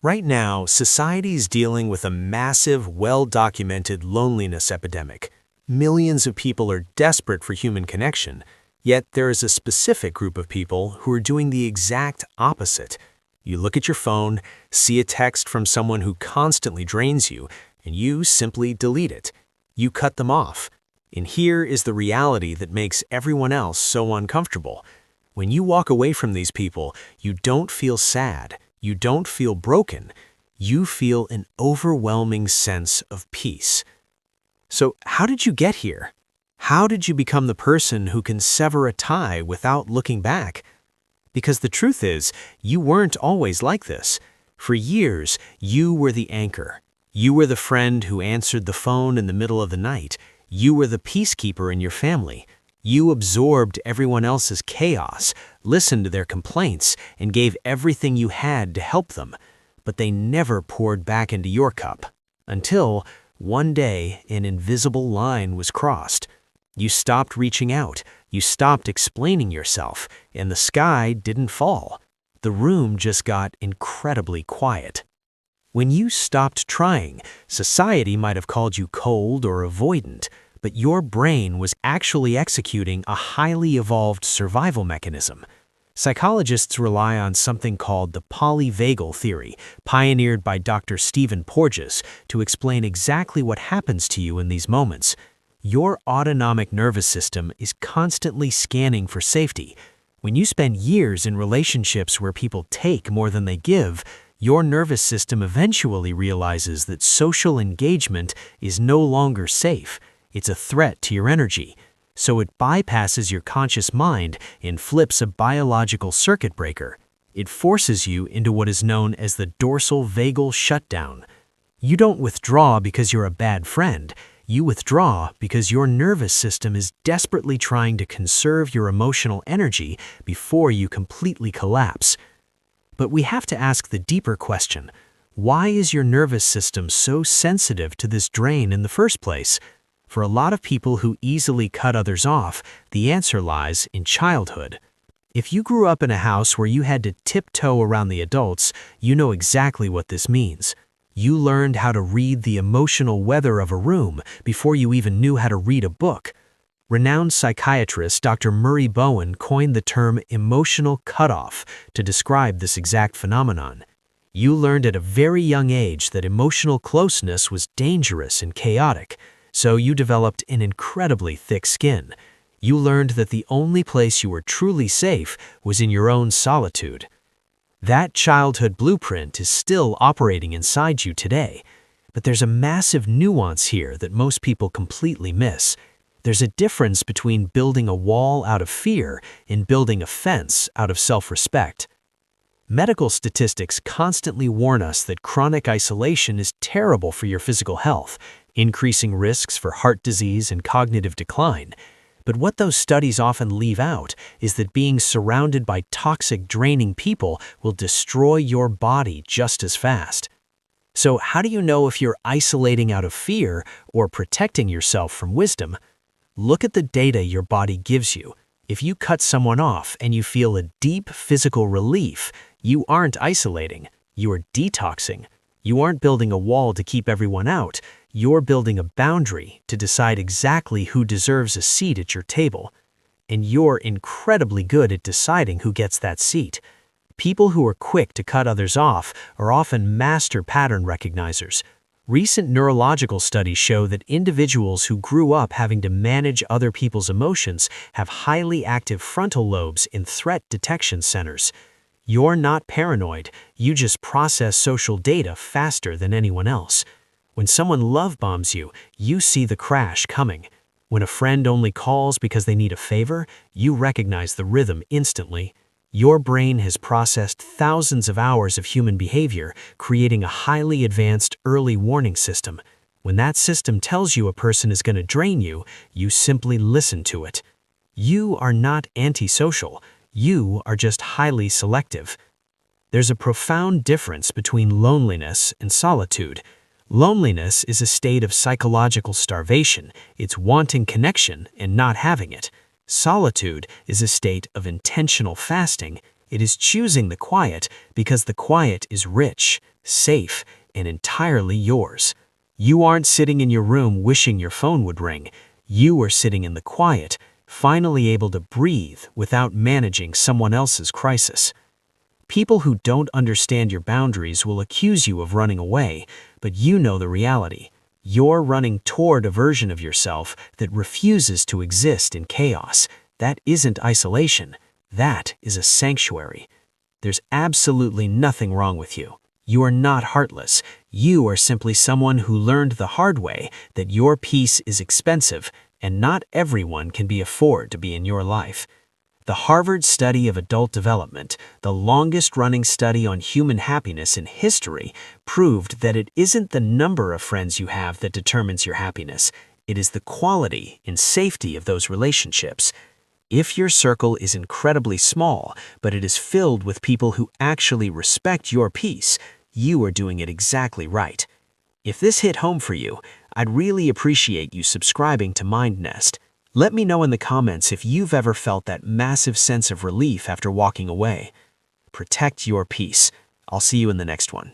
Right now, society is dealing with a massive, well-documented loneliness epidemic. Millions of people are desperate for human connection, yet there is a specific group of people who are doing the exact opposite. You look at your phone, see a text from someone who constantly drains you, and you simply delete it. You cut them off. And here is the reality that makes everyone else so uncomfortable. When you walk away from these people, you don't feel sad. You don't feel broken. You feel an overwhelming sense of peace. So how did you get here? How did you become the person who can sever a tie without looking back? Because the truth is, you weren't always like this. For years, you were the anchor. You were the friend who answered the phone in the middle of the night. You were the peacekeeper in your family. You absorbed everyone else's chaos, listened to their complaints, and gave everything you had to help them. But they never poured back into your cup. Until, one day, an invisible line was crossed. You stopped reaching out. You stopped explaining yourself, and the sky didn't fall. The room just got incredibly quiet. When you stopped trying, society might have called you cold or avoidant, but your brain was actually executing a highly evolved survival mechanism. Psychologists rely on something called the polyvagal theory, pioneered by Dr. Stephen Porges, to explain exactly what happens to you in these moments. Your autonomic nervous system is constantly scanning for safety. When you spend years in relationships where people take more than they give, your nervous system eventually realizes that social engagement is no longer safe. It's a threat to your energy. So it bypasses your conscious mind and flips a biological circuit breaker. It forces you into what is known as the dorsal vagal shutdown. You don't withdraw because you're a bad friend. You withdraw because your nervous system is desperately trying to conserve your emotional energy before you completely collapse. But we have to ask the deeper question: why is your nervous system so sensitive to this drain in the first place? For a lot of people who easily cut others off, the answer lies in childhood. If you grew up in a house where you had to tiptoe around the adults, you know exactly what this means. You learned how to read the emotional weather of a room before you even knew how to read a book. Renowned psychiatrist Dr. Murray Bowen coined the term emotional cutoff to describe this exact phenomenon. You learned at a very young age that emotional closeness was dangerous and chaotic. So you developed an incredibly thick skin. You learned that the only place you were truly safe was in your own solitude. That childhood blueprint is still operating inside you today. But there's a massive nuance here that most people completely miss. There's a difference between building a wall out of fear and building a fence out of self-respect. Medical statistics constantly warn us that chronic isolation is terrible for your physical health, increasing risks for heart disease and cognitive decline. But what those studies often leave out is that being surrounded by toxic, draining people will destroy your body just as fast. So how do you know if you're isolating out of fear or protecting yourself from wisdom? Look at the data your body gives you. If you cut someone off and you feel a deep physical relief, you aren't isolating, you are detoxing. You aren't building a wall to keep everyone out. You're building a boundary to decide exactly who deserves a seat at your table. And you're incredibly good at deciding who gets that seat. People who are quick to cut others off are often master pattern recognizers. Recent neurological studies show that individuals who grew up having to manage other people's emotions have highly active frontal lobes in threat detection centers. You're not paranoid, you just process social data faster than anyone else. When someone love bombs you, you see the crash coming. When a friend only calls because they need a favor, you recognize the rhythm instantly. Your brain has processed thousands of hours of human behavior, creating a highly advanced early warning system. When that system tells you a person is going to drain you, you simply listen to it. You are not antisocial. You are just highly selective. There's a profound difference between loneliness and solitude. Loneliness is a state of psychological starvation. It's wanting connection and not having it. Solitude is a state of intentional fasting. It is choosing the quiet because the quiet is rich, safe, and entirely yours. You aren't sitting in your room wishing your phone would ring. You are sitting in the quiet, finally able to breathe without managing someone else's crisis. People who don't understand your boundaries will accuse you of running away, but you know the reality. You're running toward a version of yourself that refuses to exist in chaos. That isn't isolation. That is a sanctuary. There's absolutely nothing wrong with you. You are not heartless. You are simply someone who learned the hard way that your peace is expensive, and not everyone can afford to be in your life. The Harvard Study of Adult Development, the longest-running study on human happiness in history, proved that it isn't the number of friends you have that determines your happiness. It is the quality and safety of those relationships. If your circle is incredibly small, but it is filled with people who actually respect your peace, you are doing it exactly right. If this hit home for you, I'd really appreciate you subscribing to MindNest. Let me know in the comments if you've ever felt that massive sense of relief after walking away. Protect your peace. I'll see you in the next one.